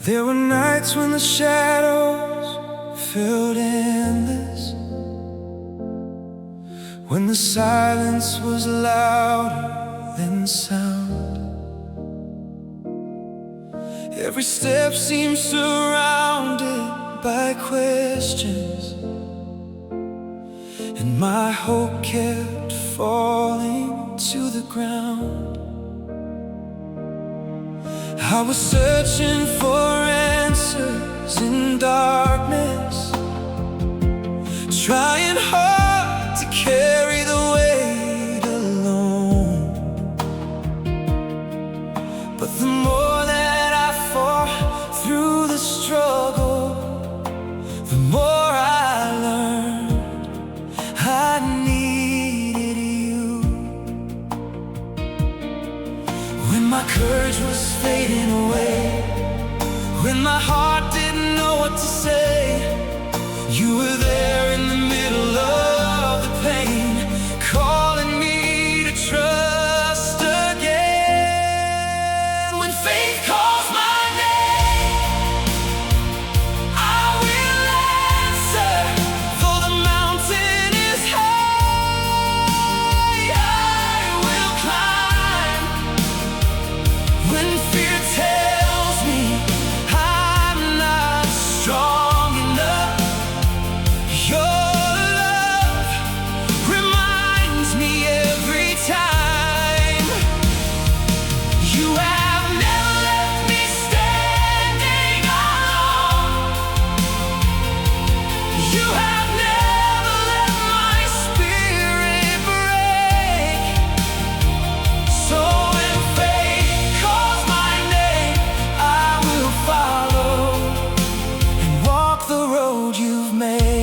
There were nights when the shadows felt endless, when the silence was louder than sound. Every step seemed surrounded by questions, and my hope kept falling to the ground. I was searching for answers in darkness, trying hard to carry the weight alone. But the more that I fought through the struggle, the more I learned I needed you. When my courage was fading away, when my heart didn't know what to say, you were there in the middle of the pain, calling me to trust again. When faith calls my name, I will answer. Though the mountain is high, I will climb. When fear tells me I'm not strong enough, your love reminds me every time. You have never left me standing alone. You have never let my spirit break. So when faith calls my name, I will follow and walk the road you've made.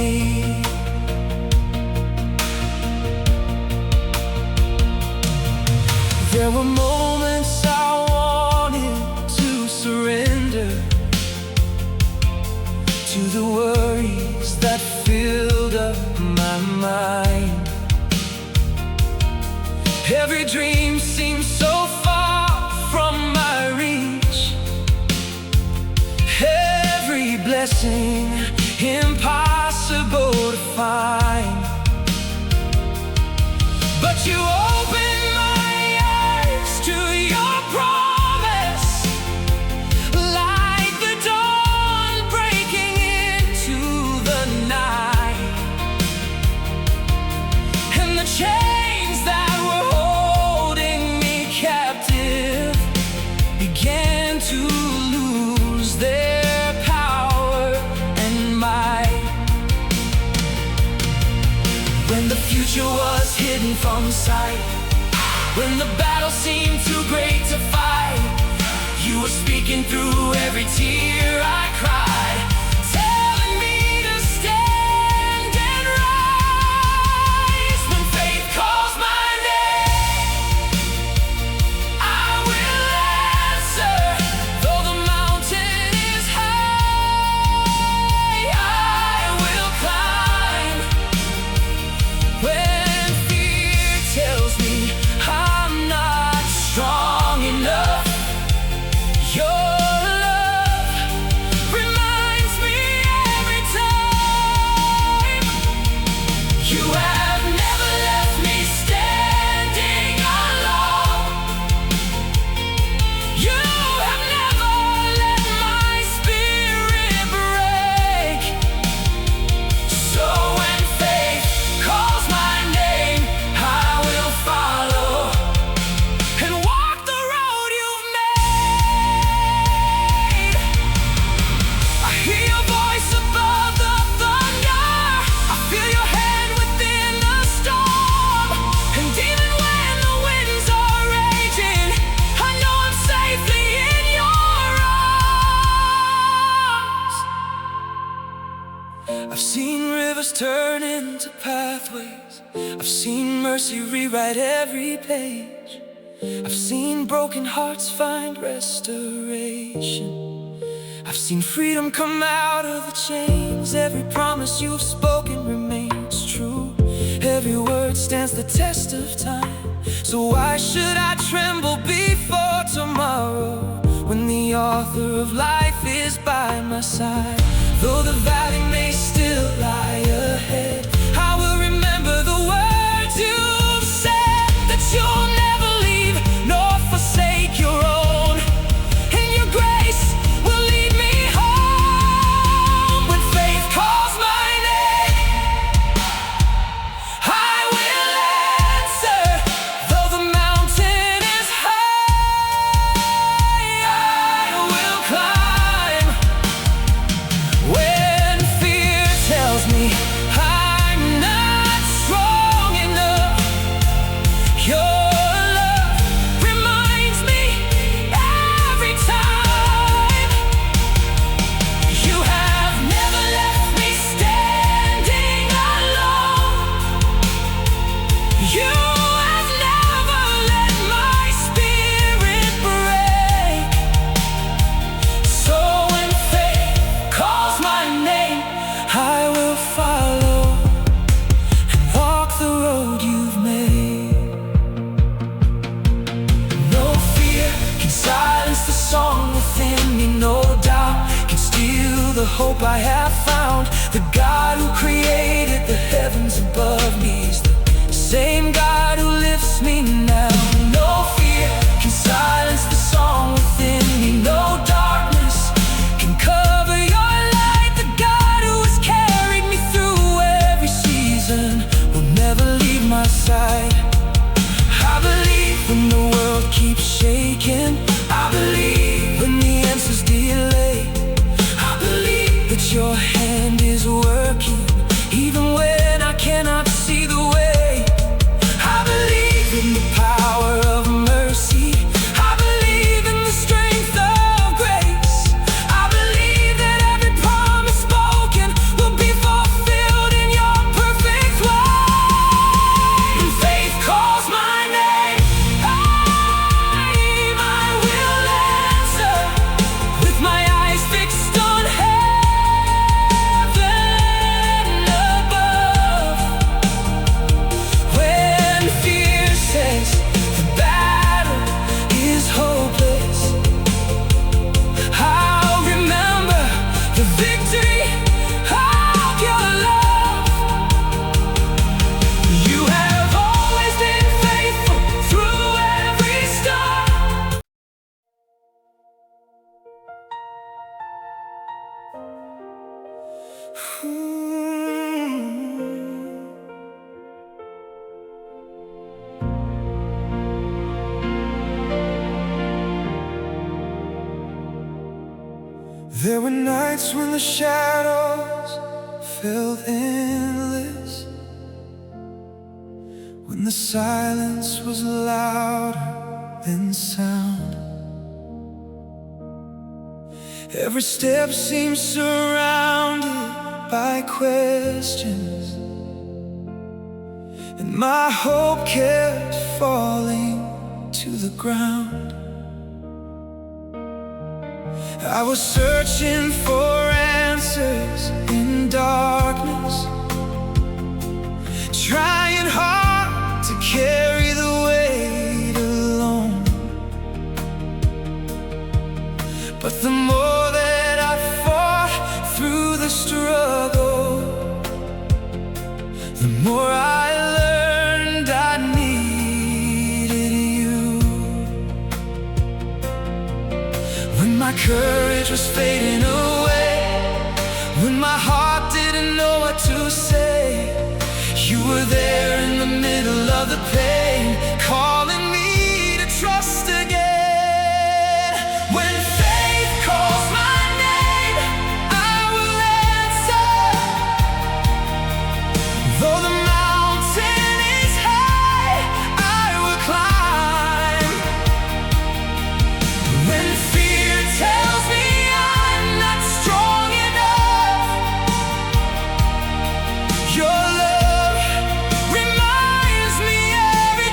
There were moments I wanted to surrender to the worries that filled up my mind. Every dream seemed so far from my reach, every blessing impossible to find. But you opened my eyes to your promise, like the dawn breaking into the night. And the chains that were holding me captive began to lose their power and might. When the future was hidden from sight, when the battle seemed too great to fight, you were speaking through every tear I cried, telling me to stand and rise. When faith calls my name, I will answer. Though the mountain is high, I will climb. When fear tells me I'm not strong enough, your love reminds me every time. You have never left me standing alone. You have never let my spirit break. So when faith calls my name, I will follow and walk the road you've made. I hear your voice above the thunder, I feel your hand within the storm. And even when the winds are raging, I know I'm safely in your arms. I've seen rivers turn into pathways, I've seen mercy rewrite every page, I've seen broken hearts find restoration, I've seen freedom come out of the chains. Every promise you've spoken remains true, every word stands the test of time. So why should I tremble before tomorrow? of life is by my side. Though the valley may still lie ahead, I will remember the words you've said, that you'll never leave nor forsake your own, and your grace will lead me home. When faith calls my name, I will answer. Though the mountain is high, I will climb. When fear tells me I'm not strong enough, your love reminds me every time. You have never left me standing alone. You have never let my spirit break. So when faith calls my name, I will follow and walk the road you've made. No fear can silence the song within me. No doubt can steal the hope I have found. The God who created the heavens above me is the same God who lifts me now. No fear can silence the song within me. No darkness can cover your light. The God who has carried me through every season will never leave my side. I believe when the world keeps shaking. I believe when the answers delay. I believe that your hand is working even when I cannot see the way. I believe in the power of mercy. I believe in the strength of grace. I believe that every promise spoken will be fulfilled in your perfect way. When faith calls my name, I will answer. With my eyes fixed on heaven above. When fear says the battle is hopeless, I'll remember the victory of your love. You have always been faithful through every storm. There were nights when the shadows felt endless, when the silence was louder than sound. Every step seemed surrounded by questions, and my hope kept falling to the ground. I was searching for answers in darkness, trying hard to carry the weight alone. But the more that I fought through the struggle, the more I learned I needed you. When my courage was fading away, when my heart didn't know what to say, you were there in the middle of the pain, calling me to trust again. When faith calls my name, I will answer. Though the mountain is high, I will climb. When fear tells me I'm not strong enough, your love reminds me every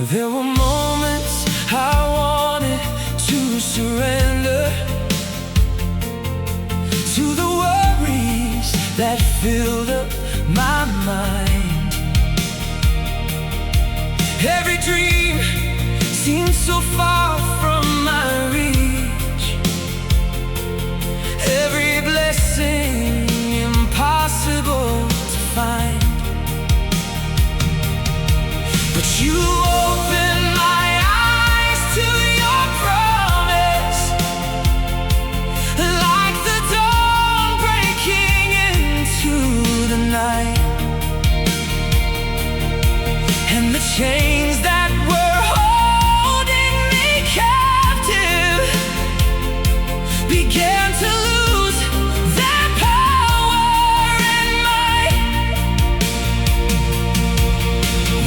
There were moments I wanted to surrender to the worries that filled up my mind. Every dream seemed so far from my reach, every blessing impossible to find. But you opened my eyes to your promise, like the dawn breaking into the night. And the chains that were holding me captive began to lose their power and might.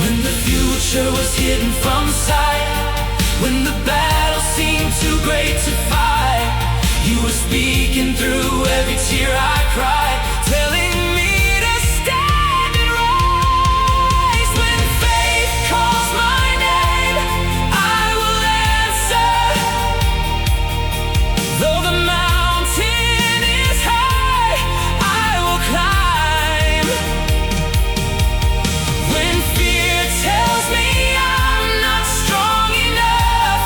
When the future was hidden from sight, when the battle seemed too great to fight, you were speaking through every tear I cried, telling me to stand and rise. When faith calls my name, I will answer. Though the mountain is high, I will climb. When fear tells me I'm not strong enough,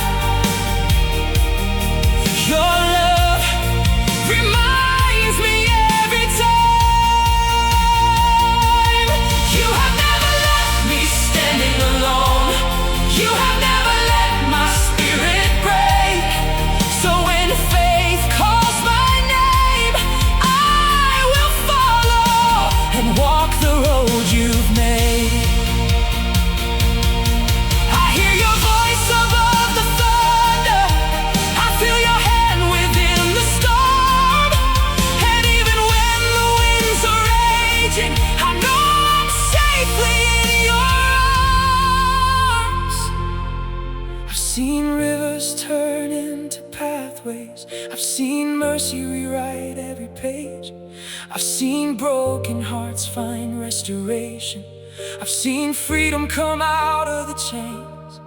your love reminds me every time. You have never left me standing alone. You have never let my spirit break. So when faith calls my name, I will follow and walk the road you've made. I hear your voice above the thunder, I feel your hand within the storm. And even when the winds are raging, I know I'm safely in your arms. I've seen rivers turn into pathways, I've seen mercy rewrite every page, I've seen broken hearts find restoration, I've seen freedom come out of the chains.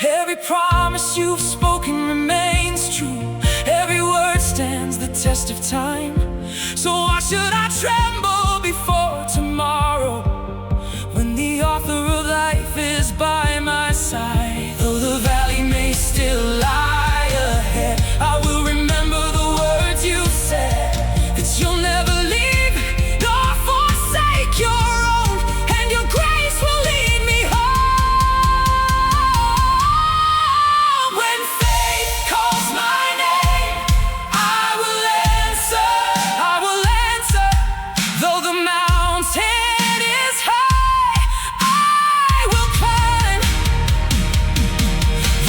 Every promise you've spoken remains true, every word stands the test of time. So why should I tremble before tomorrow, when the author of life is by my side? Though the valley may still lie ahead, I will remember the words you said, that you'll never leave nor forsake your own, and your grace will lead me home. When faith calls my name, I will answer. I will answer. Though the mountain is high, I will climb.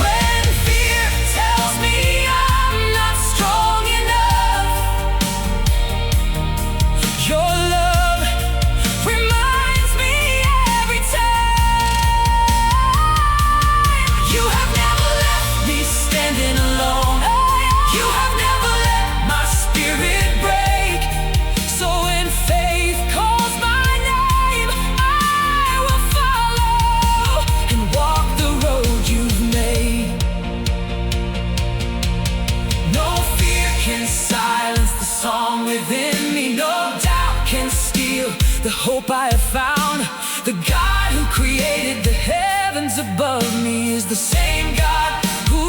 When fear tells me I'm not strong enough, your love reminds me every time. You have never left me standing alone. You have never let my spirit break. So when faith calls my name, I will follow and walk the road you've made. No fear can silence the song within me, no doubt can steal the hope I have found. The God who created the heavens above me is the same God who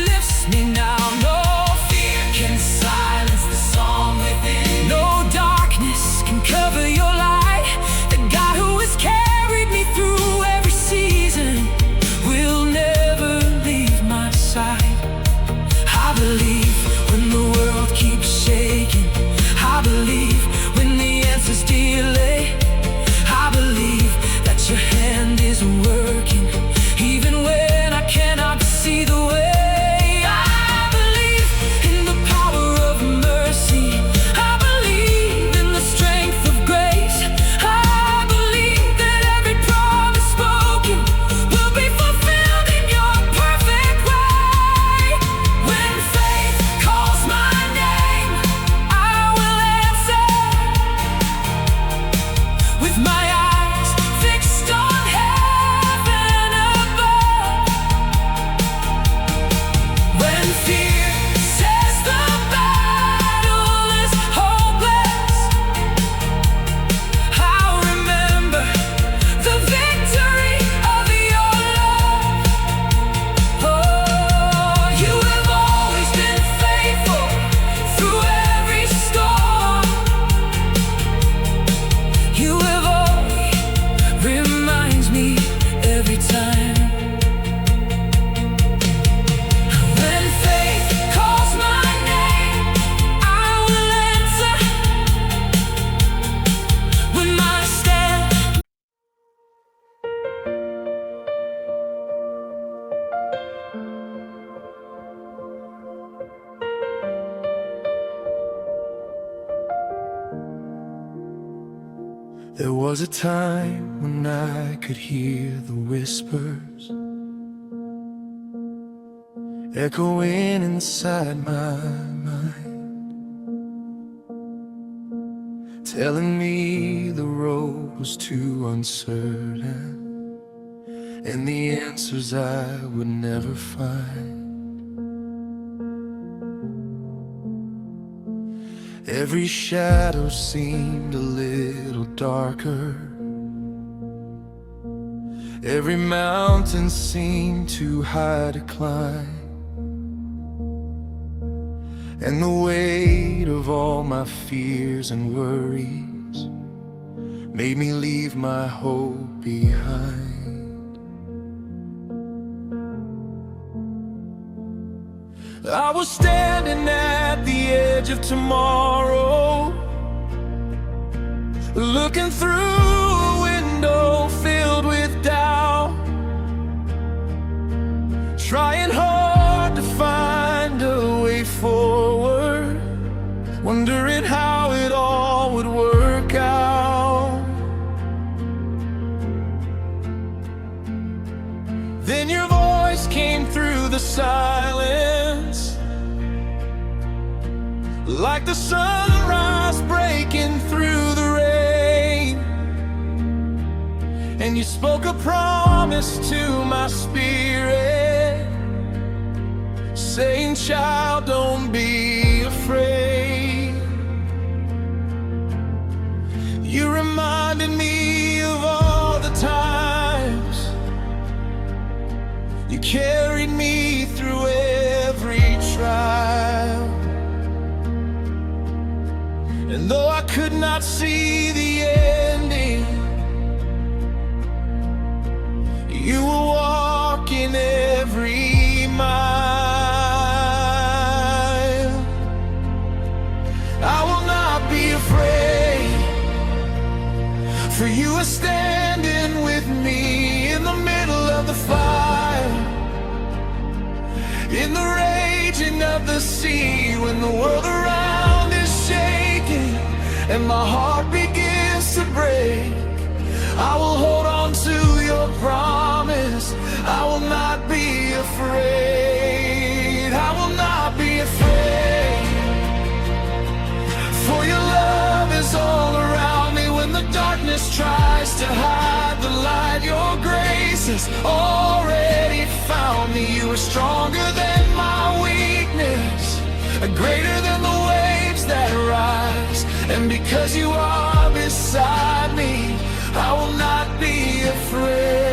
lifts me now. No fear can silence the song within. No darkness can cover your light. The God who has carried me through every season will never leave my side. I believe when the world keeps shaking, I believe when the answers delay, I believe that you was a time when I could hear the whispers echoing inside my mind, telling me the road was too uncertain and the answers I would never find. Every shadow seemed a little darker, every mountain seemed too high to climb, and the weight of all my fears and worries made me leave my hope behind. I was standing at the edge of tomorrow, looking through a window filled with doubt, trying hard to find a way forward, wondering how it all would work out. Then your voice came through the silence, like the sunrise breaking through the rain, and you spoke a promise to my spirit, saying, "Child, don't be afraid." You reminded me of all the times you carried me through every trial, and though I could not see the ending, you were walking every mile. I will not be afraid, for you are standing with me in the middle of the fire, in the raging of the sea, when the world around is shaking and my heart begins to break. I will hold on to your promise. I will not be afraid. I will not be afraid, for your love is all around me. When the darkness tries to hide the light, your grace has already found me. You are stronger than my weakness, greater than the waves that rise, and because you are beside me, I will not be afraid.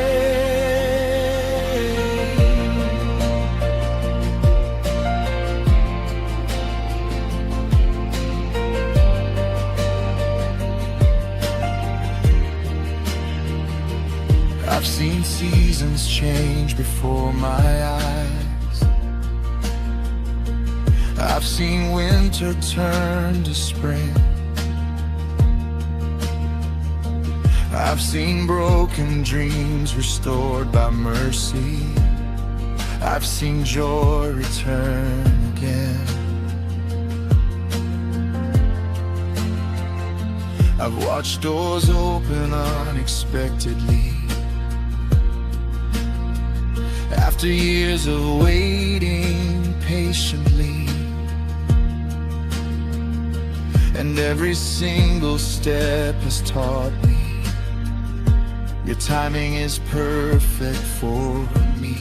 I've seen seasons change before my eyes. I've seen winter turn to spring. I've seen broken dreams restored by mercy. I've seen joy return again. I've watched doors open unexpectedly, after years of waiting patiently, and every single step has taught me your timing is perfect for me.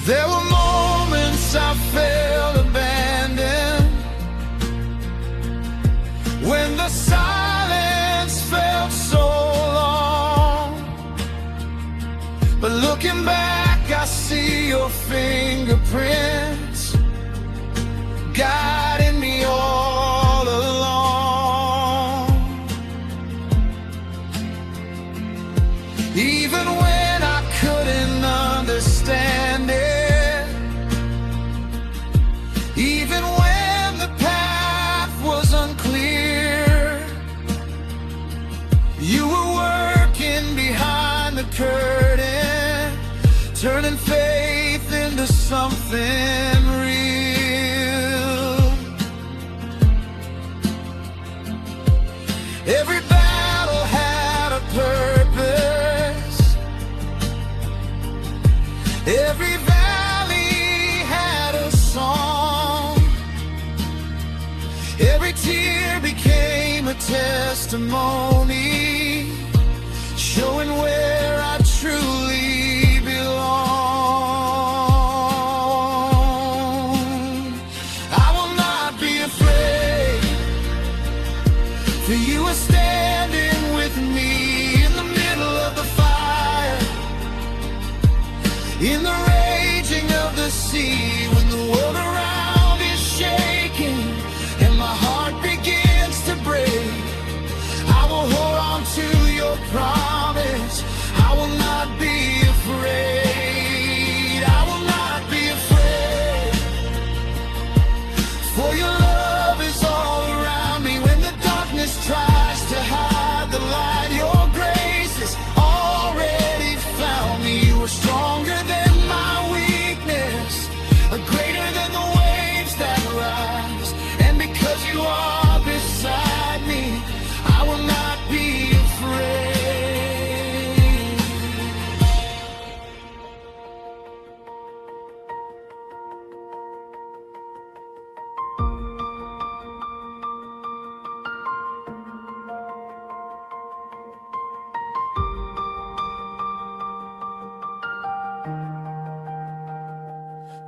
There were moments I felt abandoned, when the silence felt so long, but looking back I see your fingerprints guiding me all along. Even when I couldn't understand it, even when the path was unclear, you were working behind the curtain, turning faith into something real. Every battle had a purpose. Every valley had a song. Every tear became a testimony, showing where I truly belong. I will not be afraid, for you are standing with me in the middle of the fire, in the raging of the sea, when the world around is shaking and my heart begins to break. I will hold on to your promise. I will not be afraid. I will not be afraid, for your love is all around me. When the darkness tries to hide the light, your grace has already found me. You are stronger than my weakness, greater than the waves that rise. And because you are beside me, I will not be afraid.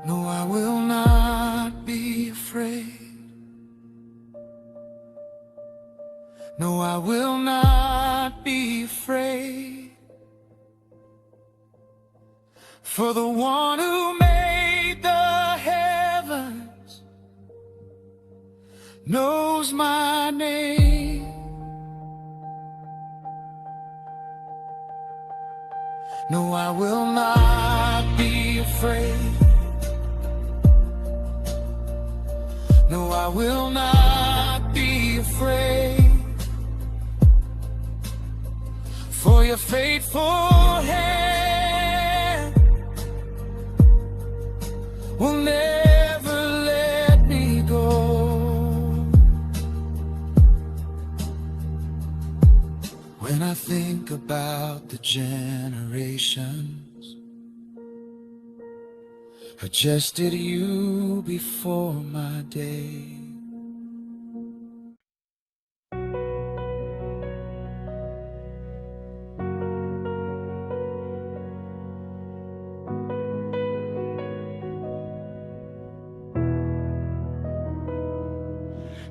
No, I will not be afraid. No, I will not be afraid, for the one who made the heavens knows my name. No, I will not be afraid. No, I will not be afraid, for your faithful hand will never let me go. When I think about the generations who adjusted you before my day,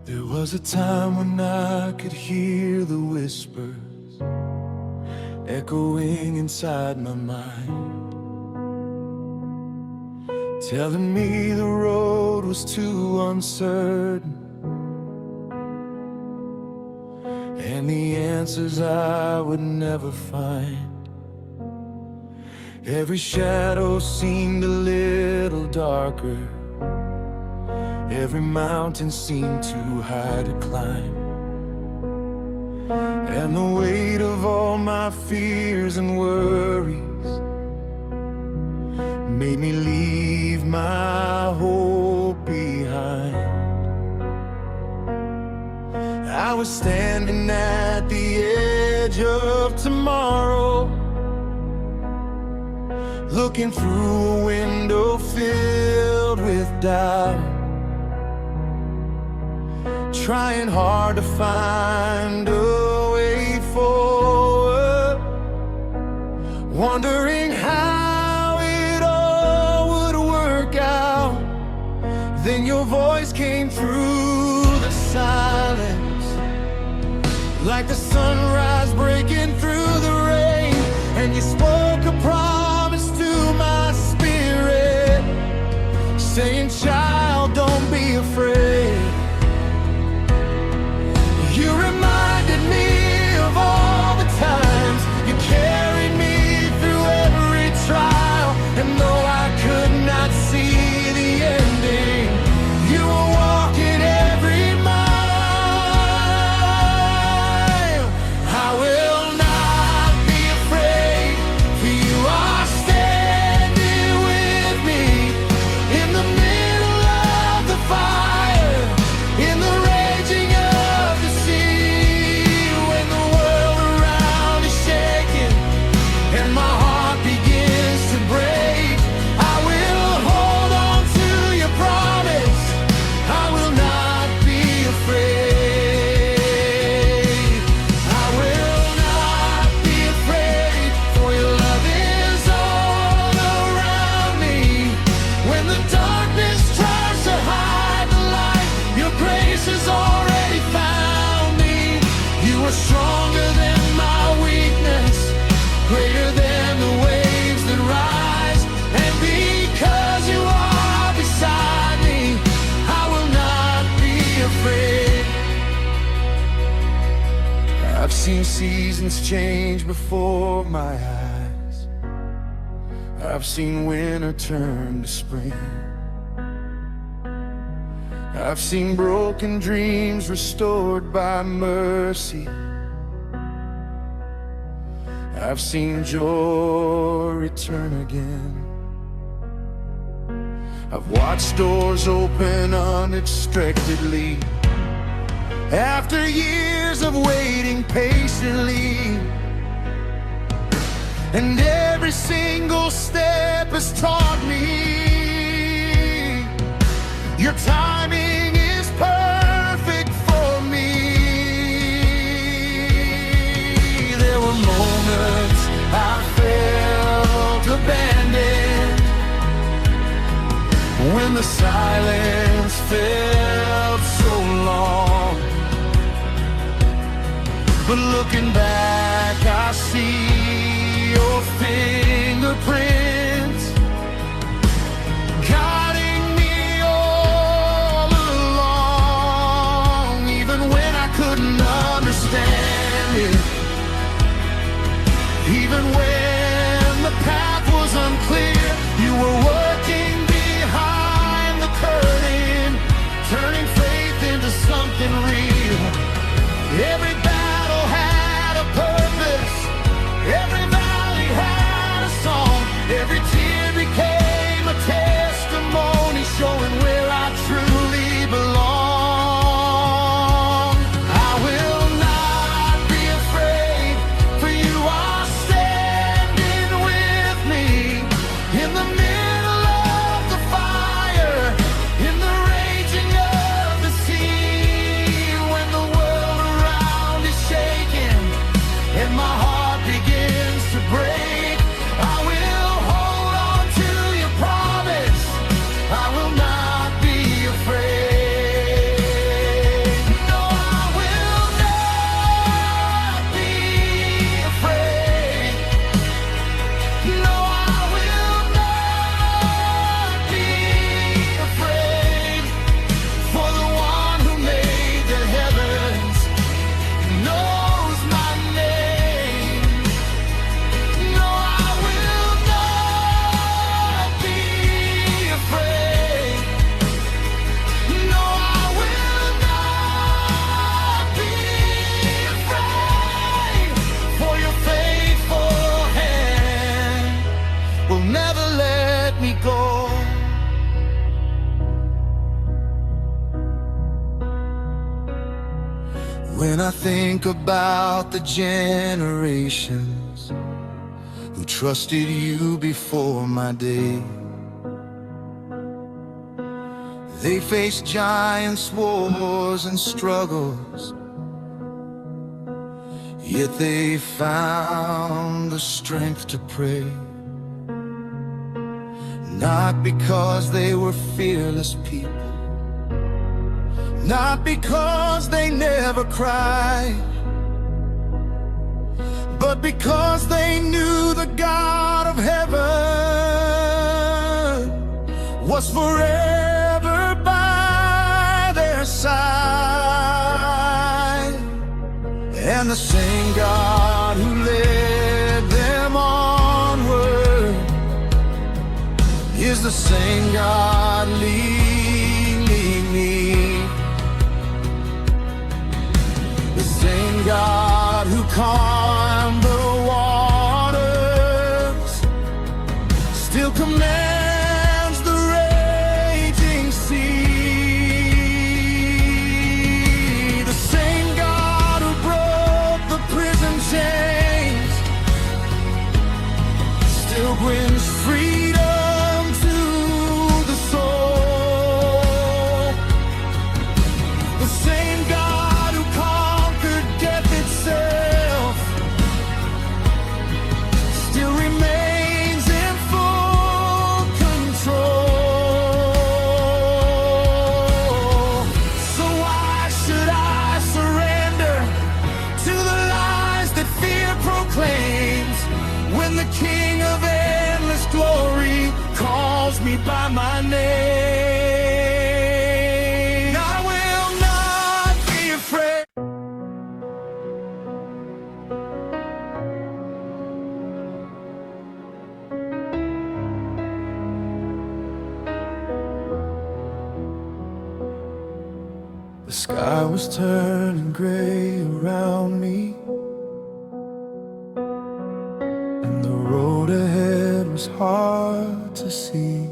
there was a time when I could hear the whispers echoing inside my mind, telling me the road was too uncertain, and the answers I would never find. Every shadow seemed a little darker, every mountain seemed too high to climb, and the weight of all my fears and worries made me leave my hope behind. I was standing at the edge of tomorrow, looking through a window filled with doubt, trying hard to find a way forward, wondering how it all would work out. Then your voice came through the silence, like the sunrise breaking through the rain, and you spoke a promise to my spirit, saying, "Child, don't be afraid." You reminded me of all the times you carried me through every trial, and though I could not see the ending, you were walking every mile. I will not be afraid, for you are standing with me in the middle stronger than my weakness, greater than the waves that rise. And because you are beside me, I will not be afraid. I've seen seasons change before my eyes. I've seen winter turn to spring. I've seen broken dreams restored by mercy. I've seen joy return again. I've watched doors open unexpectedly after years of waiting patiently. And every single step has taught me your timing is perfect for me. There were moments I felt abandoned, when the silence felt so long. But looking back, I see your fingerprints guiding me all along. Even when I couldn't understand it, even when the path was unclear, you were working behind the curtain, turning faith into something real. Every battle had a purpose, every valley had a song, every tear became a testimony showing where I truly belong. I will not be afraid, for you are standing with me in the middle of the fire, in the raging of the sea. When the world around is shaking and my heart begins to break, I will hold on to your promise. I will not be afraid. No, I will not be afraid. No, I will not be afraid. For the one who made the heavens knows my name. No, I will not be afraid. No, I will not be afraid. For your faithful hand will never let me go. When I think about the generations who trusted you before my day, they faced giants, wars, and struggles, yet they found the strength to pray. Not because they were fearless people, not because they never cried, but because they knew the God of heaven was forever by their side. And the same God who led them onward is the same God leading me. The same God who calmed the waters still commands the raging sea. The same God who broke the prison chains still brings freedom to the soul. The same God who conquered death itself was turning gray around me, and the road ahead was hard to see.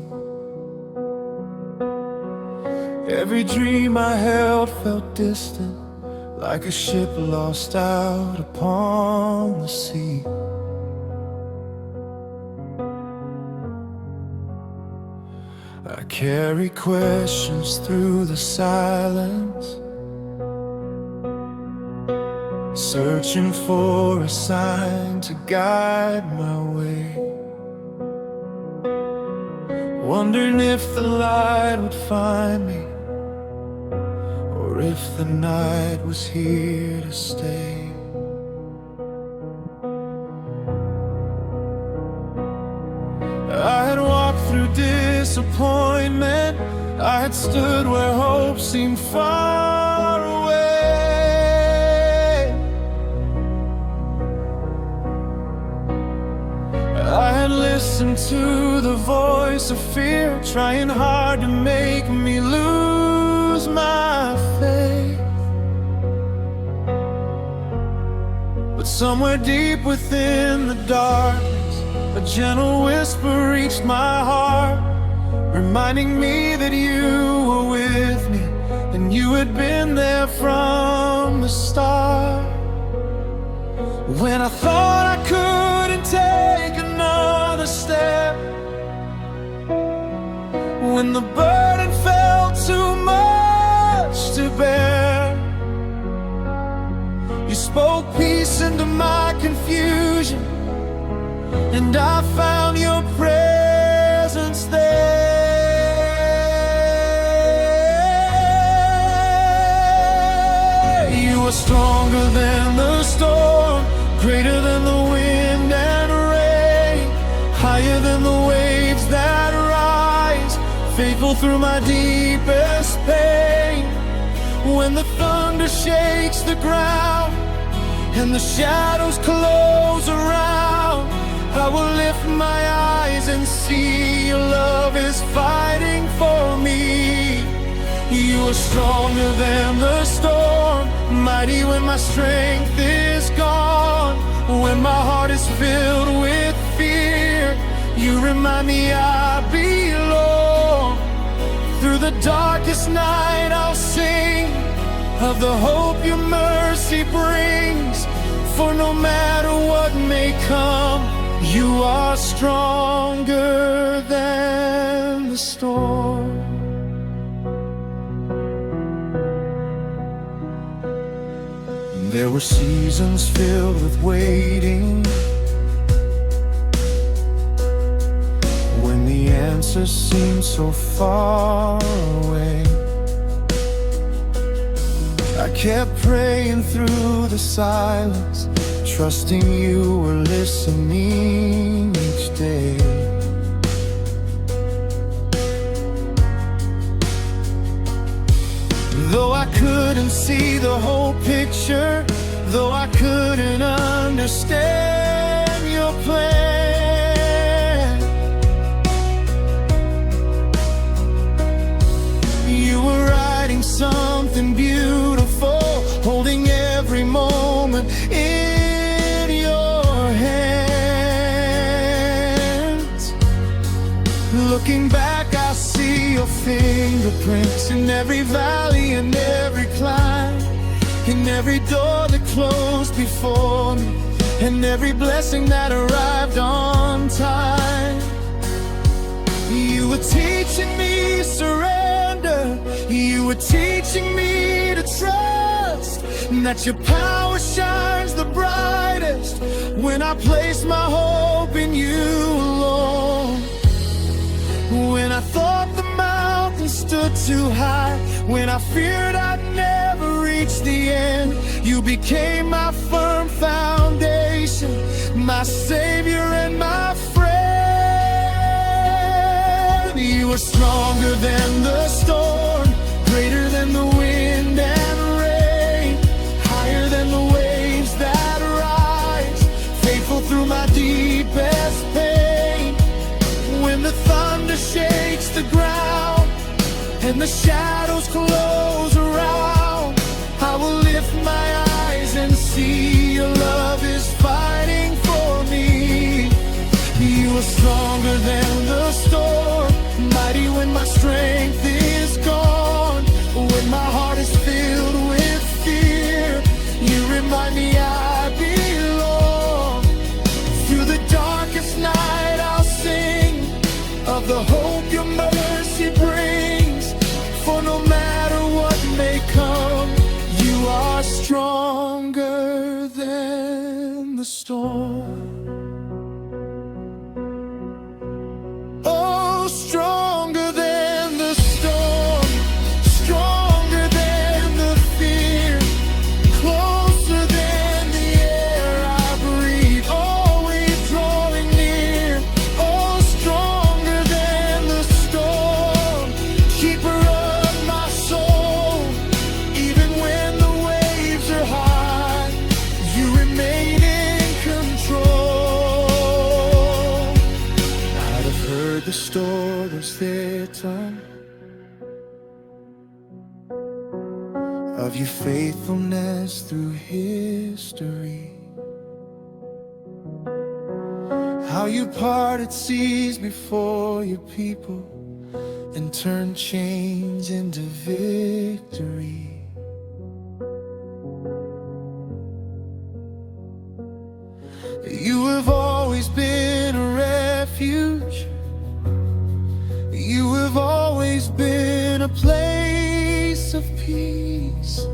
Every dream I held felt distant, like a ship lost out upon the sea. I carry questions through the silence, searching for a sign to guide my way, wondering if the light would find me, or if the night was here to stay. I had walked through disappointment, I had stood where hope seemed far away. I had listened to the voice of fear, trying hard to make me lose my faith. But somewhere deep within the darkness, a gentle whisper reached my heart, reminding me that you were with me, and you had been there from the start. When I thought I couldn't take another step, when the burden felt too much to bear, you spoke peace into my confusion, and I found your presence there. You are stronger than the storm, greater than the wind and rain, higher than the waves that rise, faithful through my deepest pain. When the thunder shakes the ground and the shadows close around, I will lift my eyes and see your love is fighting for me. You are stronger than the storm, mighty when my strength is gone. When my heart is filled with fear, you remind me I belong. Through the darkest night I'll sing of the hope your mercy brings, for no matter what may come, you are stronger than the storm. There were seasons filled with waiting, when the answers seemed so far away. I kept praying through the silence, trusting you were listening each day. Though I couldn't see the whole picture, though I couldn't understand your plan, you were writing something beautiful, holding every moment in your hands. Looking back, I see your fingerprints in every valley and every climb, in every door that closed before me, and every blessing that arrived on time. You were teaching me surrender, you were teaching me to trust, that your power shines the brightest when I place my hope in you alone. When I thought the mountain stood too high, when I feared I'd never reach the end, you became my firm foundation, my savior and my friend. You are stronger than the storm, greater than the wind and rain, higher than the waves that rise, faithful through my deepest pain. When the thunder shakes the ground and the shadows close around, remind me I belong. Through the darkest night I'll sing of the hope your mercy brings. For no matter what may come, you are stronger than the storm. Oh, stronger than the storm, stronger than the fear, closer than the air I breathe, always drawing near. Oh, stronger than the storm, keeper of my soul. Even when the waves are high, you remain in control. I'd have heard the storms their tongue of your faithfulness through history. How you parted seas before your people and turned chains into victory. You have always been a refuge. You have always been a place of peace.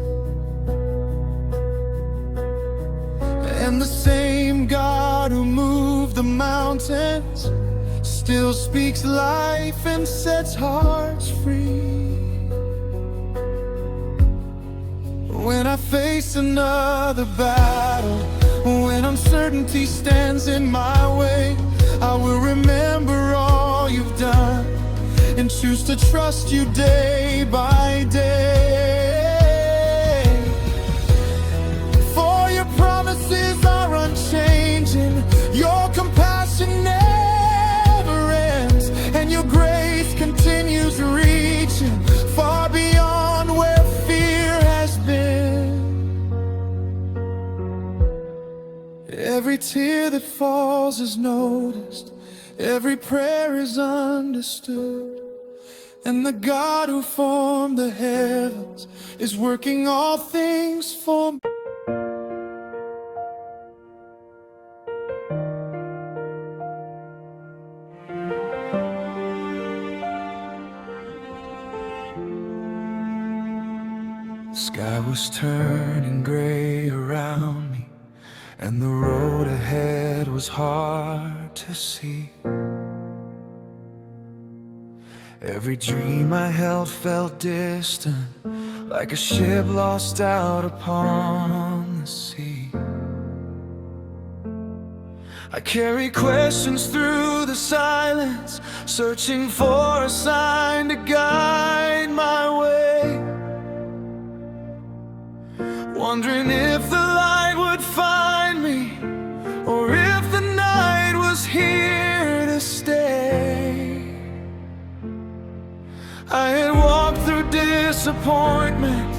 And the same God who moved the mountains still speaks life and sets hearts free. When I face another battle, when uncertainty stands in my way, I will remember all you've done and choose to trust you day by day. For your promises are unchanging, your compassion never ends, and your grace continues reaching far beyond where fear has been. Every tear that falls is noticed, every prayer is understood, and the God who formed the heavens is working all things for me. The sky was turning gray around me, and the road ahead was hard to see. Every dream I held felt distant, like a ship lost out upon the sea. I carry questions through the silence, searching for a sign to guide my way, wondering if the light would find me, or if the night was here to stay. I had walked through disappointment,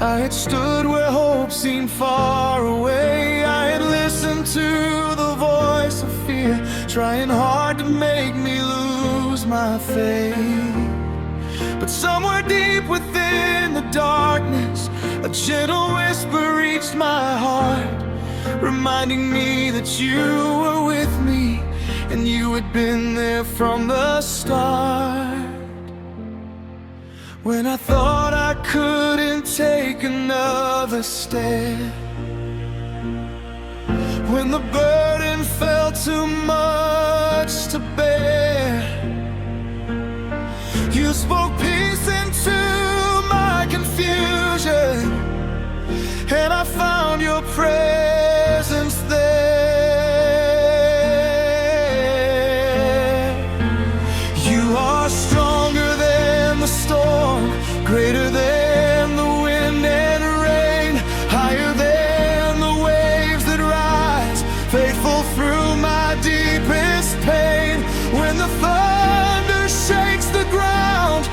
I had stood where hope seemed far away. I had listened to the voice of fear, trying hard to make me lose my faith. But somewhere deep within the darkness, a gentle whisper reached my heart, reminding me that you were with me, and you had been there from the start. When I thought I couldn't take another step, when the burden felt too much to bear, you spoke peace into my confusion, and I found your presence there. You are stronger than the storm, greater than the wind and rain, higher than the waves that rise, faithful through my deepest pain. When the thunder shakes the ground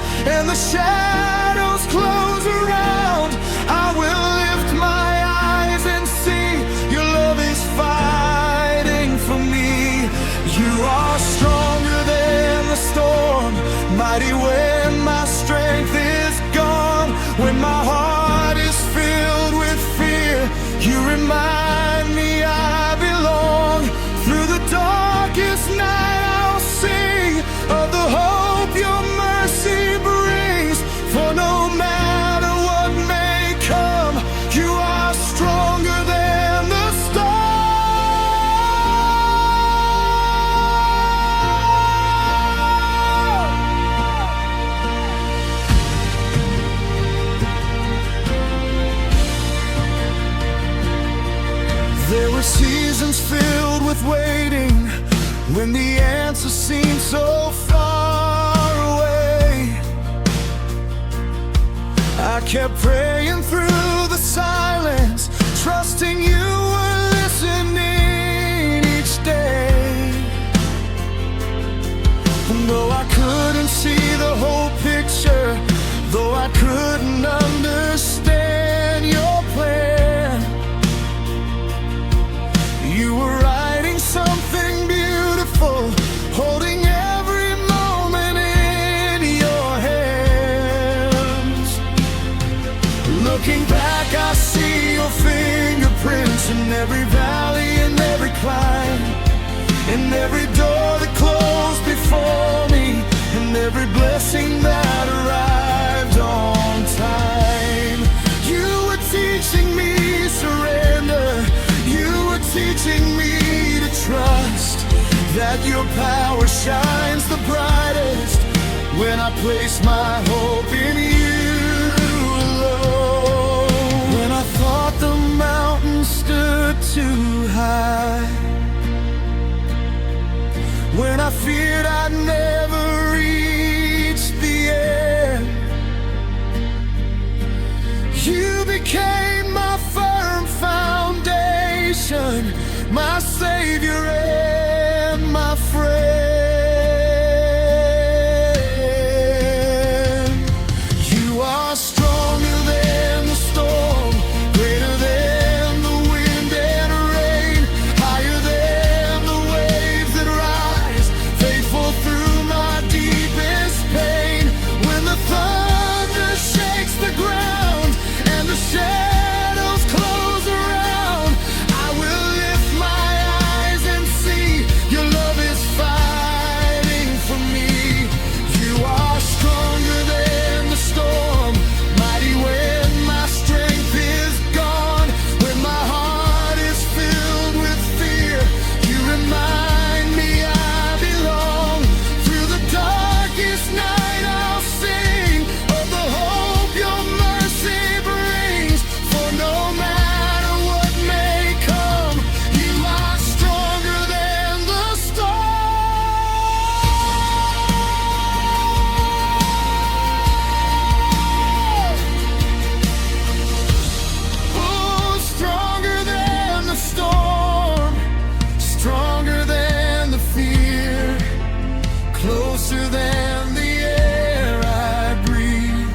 There were seasons filled with waiting, when the answer seemed so far away. I kept praying through the silence, trusting you were listening each day. And though I couldn't see the whole picture, though I couldn't understand your plan, you were writing something beautiful, holding every moment in your hands. Looking back, I see your fingerprints in every valley and every climb, in every door that closed before me, and every blessing that arrived on time. You were teaching me surrender, you were teaching me to trust that your power shines the brightest when I place my hope in you alone. When I thought the mountain stood too high, when I feared I'd never reach the end, you became my firm foundation, my Savior and my friend. You are stronger than the storm, greater than the wind and rain, higher than the waves that rise, faithful through my deepest pain. When the thunder shakes the ground and the shadows close around, I will lift my eyes and see your love is fighting for me. You are stronger than the storm, mighty when my strength is gone. When my heart is filled with fear, you remind me I belong. Through the darkest night I'll sing of the hope your mercy brings, for no matter what may come, you are stronger than the storm. Oh, stronger than the storm, stronger than the fear, closer than the air I breathe,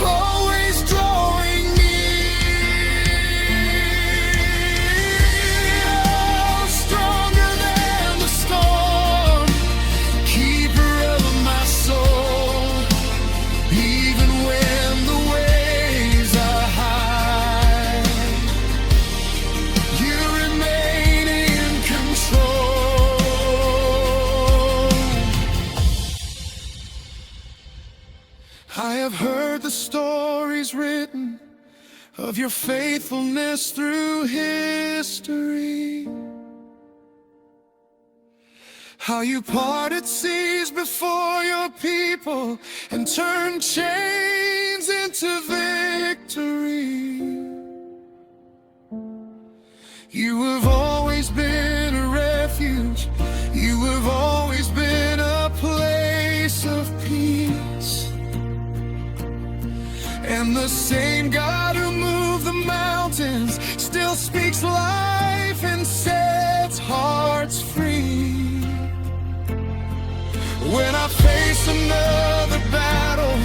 always drawing near. Oh, stronger than the storm, keeper of my soul, even when the waves are high, you remain in control. I have heard the stories written of your faithfulness through history, how you parted seas before your people and turned chains into victory. You have always been a refuge, you have always been a place of peace. And the same God who moved the mountains still speaks life and sets hearts free. When I face another battle,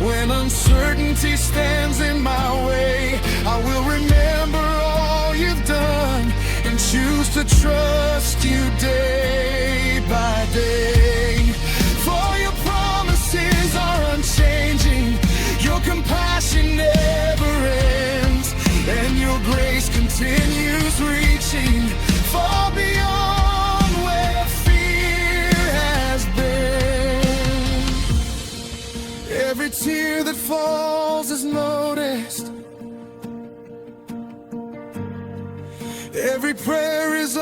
when uncertainty stands in my way, I will remember all you've done and choose to trust you day by day. For your promises are unchanging, your compassion never ends, and your grace continues reaching far beyond where fear has been. Every tear that falls is noticed, every prayer is